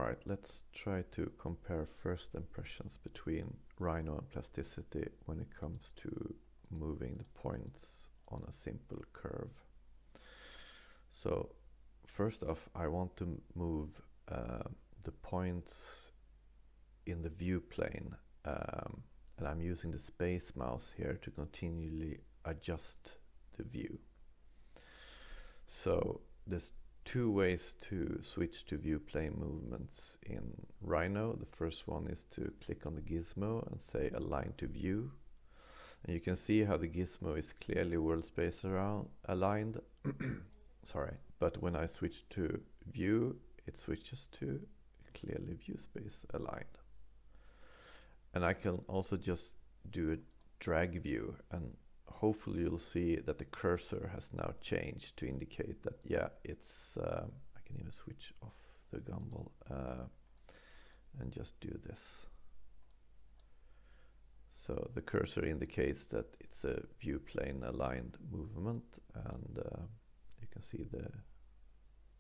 Alright, let's try to compare first impressions between Rhino and Plasticity when it comes to moving the points on a simple curve. So first off, I want to move the points in the view plane, and I'm using the space mouse here to continually adjust the view. So there's two ways to switch to view plane movements in Rhino. The first one is to click on the gizmo and say align to view. And you can see how the gizmo is clearly world space aligned. Sorry, but when I switch to view, it switches to clearly view space aligned. And I can also just do a drag view, and hopefully you'll see that the cursor has now changed to indicate that, yeah, it's, I can even switch off the gumball and just do this. So the cursor indicates that it's a view plane aligned movement, and you can see the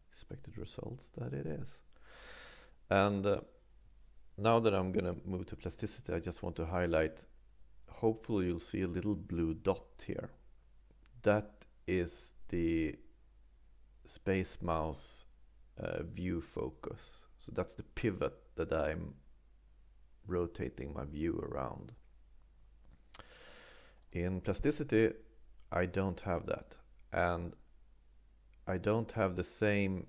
expected results that it is. And now that I'm gonna move to Plasticity, I just want to highlight, hopefully you'll see a little blue dot here. That is the space mouse view focus. So that's the pivot that I'm rotating my view around. In Plasticity, I don't have that. And I don't have the same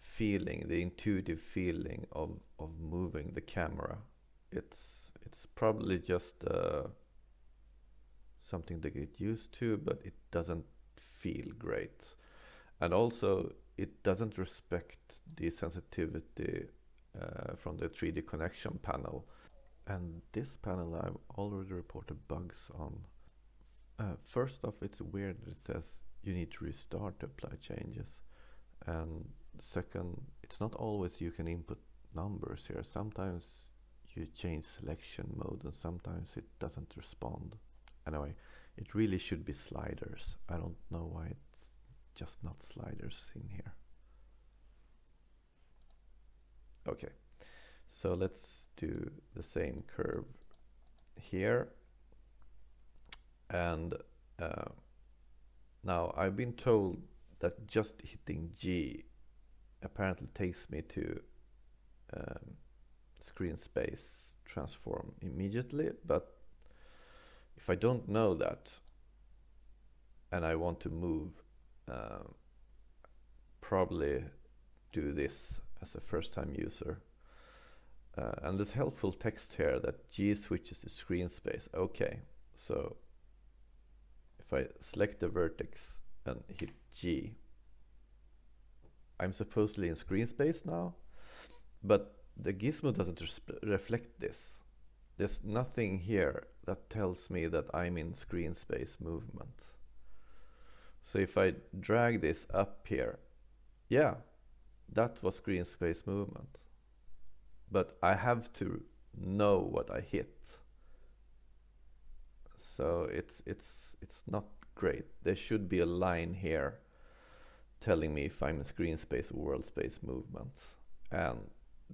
feeling, the intuitive feeling of moving the camera. It's probably just something to get used to, but it doesn't feel great. And also, it doesn't respect the sensitivity from the 3D connection panel. And this panel I've already reported bugs on. First off, it's weird that it says you need to restart to apply changes. And second, it's not always you can input numbers here. Sometimes you change selection mode and sometimes it doesn't respond. Anyway, it really should be sliders. I don't know why it's just not sliders in here. Okay, so let's do the same curve here. And now I've been told that just hitting G apparently takes me to screen space transform immediately, but if I don't know that and I want to move, probably do this as a first-time user. And there's helpful text here that G switches to screen space. Okay, so if I select the vertex and hit G, I'm supposedly in screen space now, but the gizmo doesn't reflect this. There's nothing here that tells me that I'm in screen space movement. So if I drag this up here, yeah, that was screen space movement. But I have to know what I hit. So it's not great. There should be a line here telling me if I'm in screen space or world space movement. And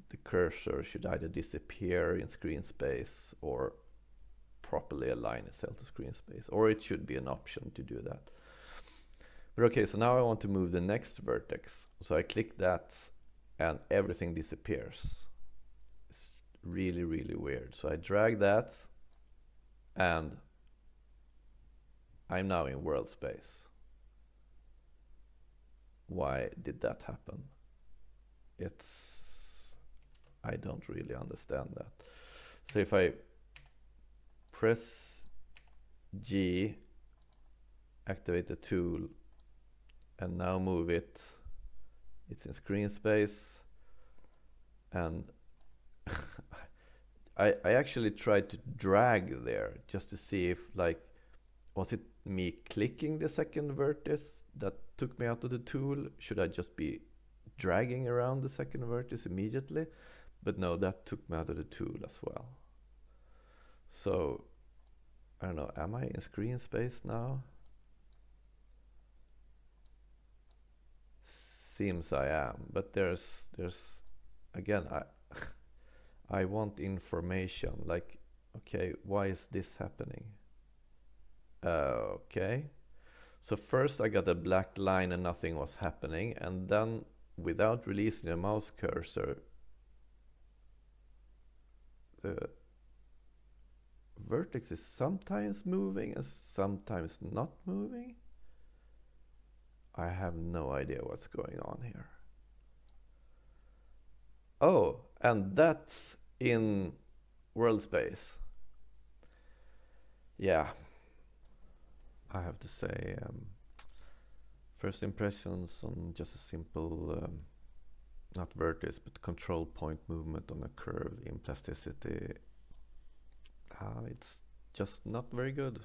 the cursor should either disappear in screen space or properly align itself to screen space, or it should be an option to do that. But okay, so now I want to move the next vertex. So I click that and everything disappears. It's really, really weird. So I drag that and I'm now in world space. Why did that happen? I don't really understand that. So if I press G, activate the tool, and now move it, it's in screen space. And I actually tried to drag there just to see if, like, was it me clicking the second vertex that took me out of the tool? Should I just be dragging around the second vertex immediately? But no, that took me out of the tool as well. So, I don't know, am I in screen space now? seems I am, but there's again, I want information, like, okay, why is this happening? Okay, so first I got a black line and nothing was happening, and then without releasing the mouse cursor, the vertex is sometimes moving and sometimes not moving. I have no idea what's going on here. Oh, and that's in world space. Yeah, I have to say, first impressions on just a simple, not vertex, but control point movement on a curve in plasticity. It's just not very good.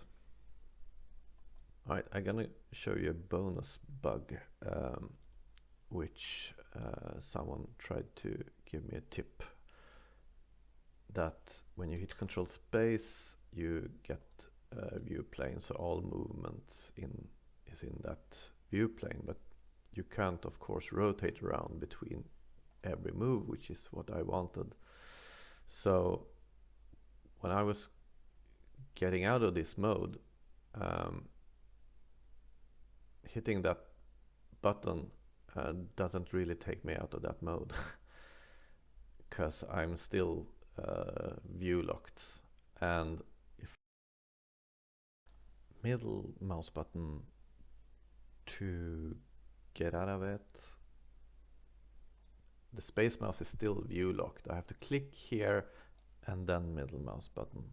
Alright, I'm gonna show you a bonus bug, which someone tried to give me a tip. That when you hit control space, you get a view plane, so all movements is in that view plane, but you can't of course rotate around between every move, which is what I wanted. So when I was getting out of this mode, hitting that button doesn't really take me out of that mode because I'm still view locked, and if middle mouse button to get out of it, the space mouse is still view locked. I have to click here and then middle mouse button.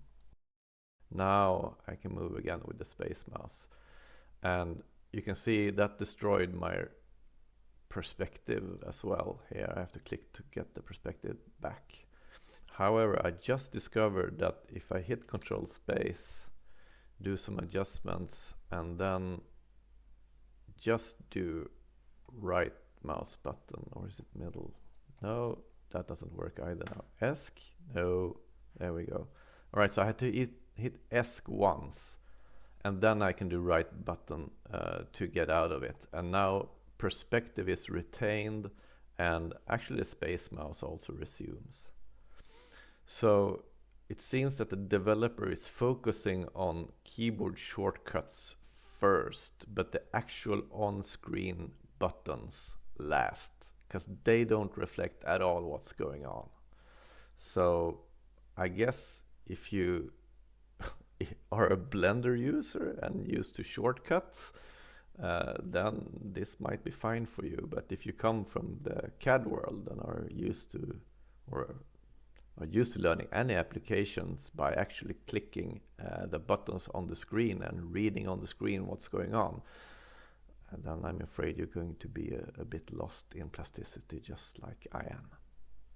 Now I can move again with the space mouse, and you can see that destroyed my perspective as well. Here I have to click to get the perspective back. However, I just discovered that if I hit control space, do some adjustments, and then just do right mouse button, or is it middle? No, that doesn't work either now. ESC, no, there we go. All right, so I had to hit ESC once, and then I can do right button to get out of it. And now perspective is retained, and actually the space mouse also resumes. So it seems that the developer is focusing on keyboard shortcuts first, but the actual on-screen buttons last, because they don't reflect at all what's going on. So I guess if you are a Blender user and used to shortcuts, then this might be fine for you. But if you come from the CAD world and are used to learning any applications by actually clicking the buttons on the screen and reading on the screen what's going on, then I'm afraid you're going to be a bit lost in plasticity, just like I am.